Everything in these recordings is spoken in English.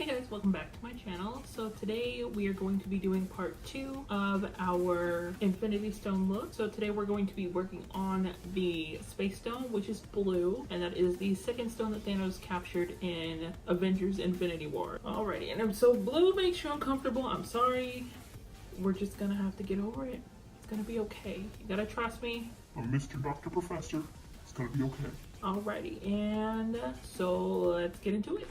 Hey guys, welcome back to my channel. So today we are going to be doing part 2 of our Infinity Stone look. So today we're going to be working on the Space Stone, which is blue, and that is the second stone that Thanos captured in Avengers Infinity War. Alrighty, and so blue makes you uncomfortable. I'm sorry. We're just gonna have to get over it. It's gonna be okay. You gotta trust me. I'm Mr. Dr. Professor. It's gonna be okay. Alrighty, and so let's get into it.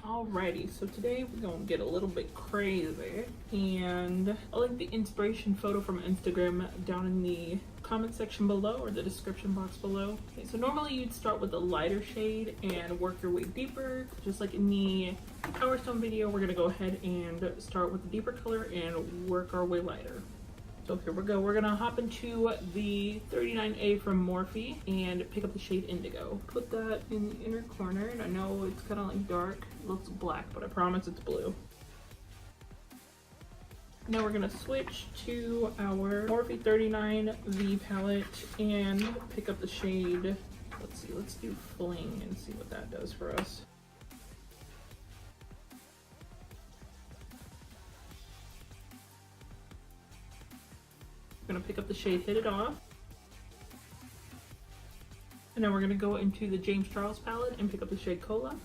Alrighty, so today we're gonna get a little bit crazy, and I'll link the inspiration photo from Instagram down in the comment section below or the description box below. Okay, so normally you'd start with a lighter shade and work your way deeper. Just like in the Power Stone video, we're gonna go ahead and start with the deeper color and work our way lighter. So here we go. We're gonna hop into the 39A from Morphe and pick up the shade Indigo. Put that in the inner corner, and I know it's kind of like dark. It looks black, but I promise it's blue. Now we're gonna switch to our Morphe 39V palette and pick up the shade. Let's see, let's do Fling and see what that does for us. We're gonna pick up the shade Hit It Off. And now we're gonna go into the James Charles palette and pick up the shade Cola.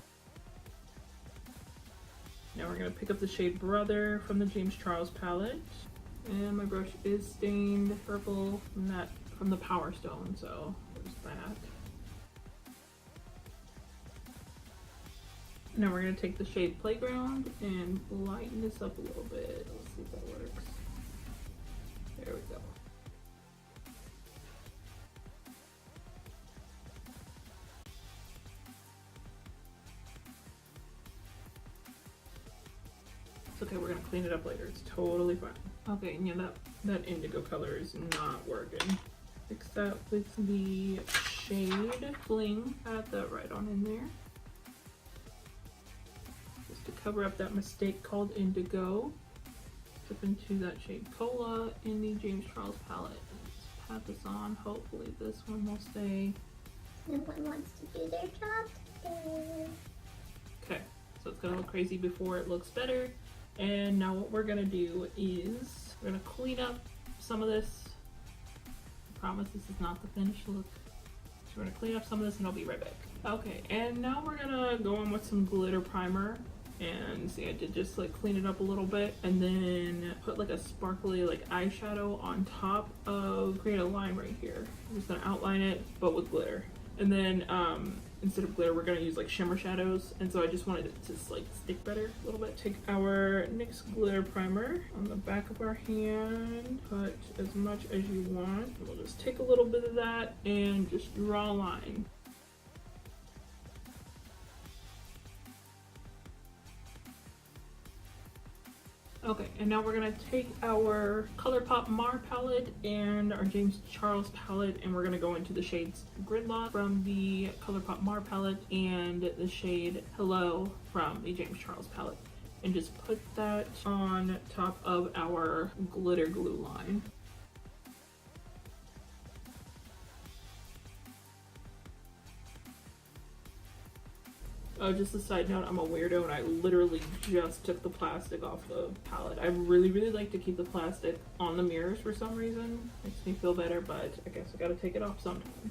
Now we're gonna pick up the shade Brother from the James Charles palette. And my brush is stained purple from the Power Stone, so there's that. Now we're gonna take the shade Playground and lighten this up a little bit. Let's see if that works. There we go. It's okay, we're gonna clean it up later. It's totally fine. Okay, and yeah, that indigo color is not working. Fix that with the shade Fling. Add that right on in there. Just to cover up that mistake called indigo. Dip into that shade Cola in the James Charles palette. Just pat this on. Hopefully this one will stay. No one wants to do their job today. Okay, so it's gonna look crazy before it looks better. And now what we're gonna do is we're gonna clean up some of this. I promise this is not the finished look. So we're gonna clean up some of this and I'll be right back. Okay, and now we're gonna go in with some glitter primer. And see, I did just like clean it up a little bit and then put like a sparkly like eyeshadow on top of, create a line right here. I'm just gonna outline it, but with glitter. And then instead of glitter, we're gonna use like shimmer shadows. And so I just wanted it to just like stick better a little bit. Take our NYX glitter primer on the back of our hand, put as much as you want. And we'll just take a little bit of that and just draw a line. Okay, and now we're gonna take our ColourPop Mar palette and our James Charles palette, and we're gonna go into the shades Gridlock from the ColourPop Mar palette and the shade Hello from the James Charles palette, and just put that on top of our glitter glue line. Oh, just a side note, I'm a weirdo and I literally just took the plastic off the palette. I really like to keep the plastic on the mirrors for some reason. Makes me feel better, but I guess I gotta take it off sometime.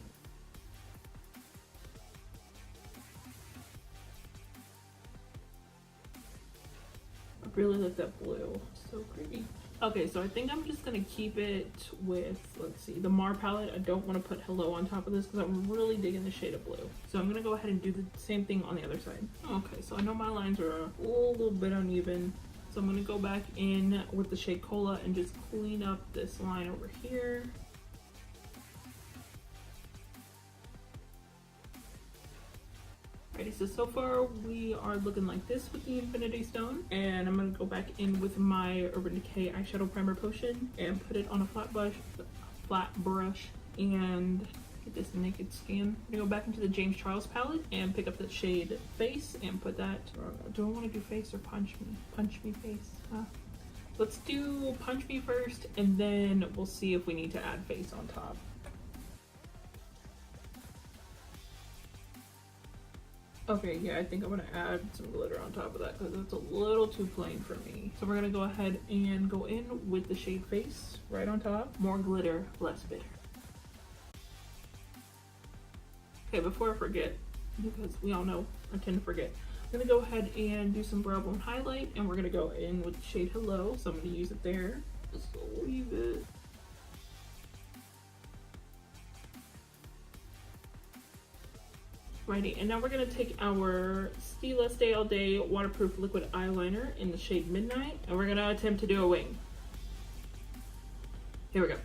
I really like that blue. So pretty. Okay, so I think I'm just gonna keep it with, let's see, the Mar palette. I don't want to put Hello on top of this because I'm really digging the shade of blue. So I'm gonna go ahead and do the same thing on the other side. Okay, so I know my lines are a little bit uneven. So I'm gonna go back in with the shade Cola and just clean up this line over here. Alrighty, so far we are looking like this with the Infinity Stone, and I'm gonna go back in with my Urban Decay eyeshadow primer potion and put it on a flat brush and get this naked skin. I'm gonna go back into the James Charles palette and pick up the shade Face and put that. Do I want to do face or punch me? Punch me face. Let's do Punch Me first, and then we'll see if we need to add face on top. Okay, yeah, I think I'm gonna add some glitter on top of that because it's a little too plain for me. So we're gonna go ahead and go in with the shade face right on top. More glitter, less bitter. Okay, before I forget, because we all know I tend to forget, I'm gonna go ahead and do some brow bone highlight, and we're gonna go in with the shade Hello. So I'm gonna use it there, just a wee bit. Righty, and now we're gonna take our Stila Stay All Day waterproof liquid eyeliner in the shade Midnight, and we're gonna attempt to do a wing. Here we go.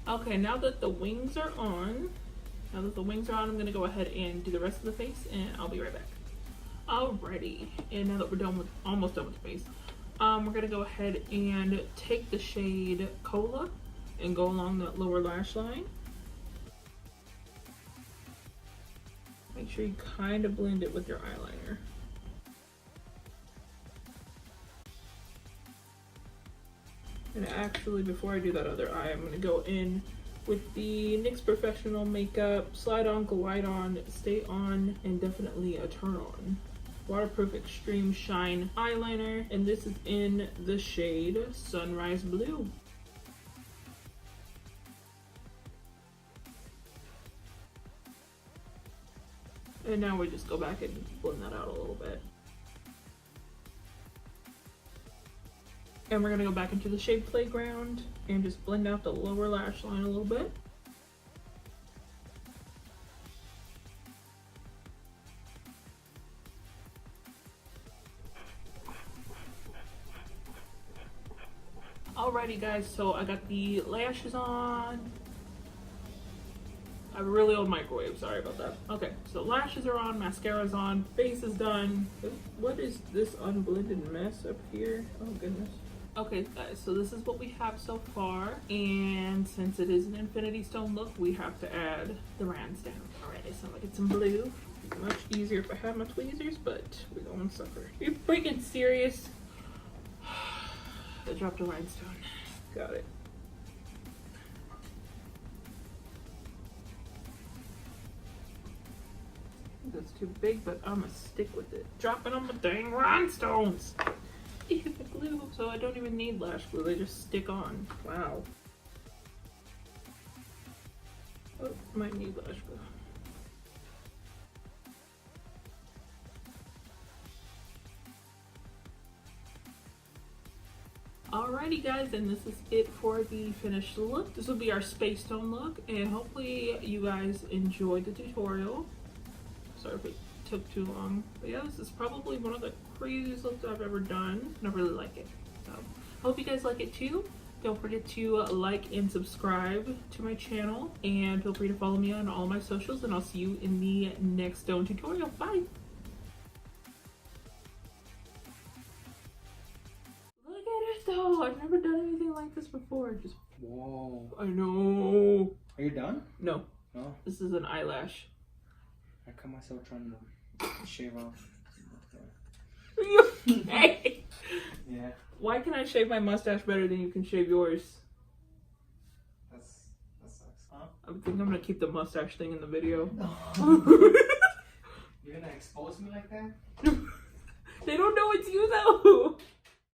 Okay, now that the wings are on, I'm gonna go ahead and do the rest of the face, and I'll be right back. Alrighty, and now that we're almost done with the face, we're gonna go ahead and take the shade Cola and go along that lower lash line. Make sure you kind of blend it with your eyeliner. And actually, before I do that other eye, I'm gonna go in with the NYX Professional Makeup Slide On, Glide On, Stay On, and definitely a Turn On waterproof extreme shine eyeliner, and this is in the shade Sunrise Blue. And now we just go back and blend that out a little bit. And we're gonna go back into the shade Playground and just blend out the lower lash line a little bit. Alrighty guys, so I got the lashes on. I have a really old microwave, sorry about that. Okay, so lashes are on, mascara's on, face is done. What is this unblended mess up here? Oh goodness. Okay guys, so this is what we have so far. And since it is an Infinity Stone look, we have to add the rhinestones. Alright, so I'm gonna get some blue. It'd be much easier if I had my tweezers, but we're gonna suffer. You're freaking serious? I dropped a rhinestone. Got it. That's too big, but I'm gonna stick with it. Dropping on my dang rhinestones. Ew, the glue. So I don't even need lash glue. They just stick on. Wow. Oh, might need lash glue. Alrighty guys, and this is it for the finished look. This will be our Space Stone look, and hopefully you guys enjoyed the tutorial. Sorry if it took too long, but yeah, this is probably one of the craziest looks I've ever done, and I really like it. So I hope you guys like it too. Don't forget to like and subscribe to my channel, and feel free to follow me on all my socials, and I'll see you in the next stone tutorial. Bye! Though I've never done anything like this before. Just whoa. I know. Are you done? No. No. This is an eyelash. I cut myself trying to shave off. Are you okay? Yeah. Why can I shave my mustache better than you can shave yours? That sucks. Huh? I think I'm gonna keep the mustache thing in the video. You're gonna expose me like that? They don't know it's you though.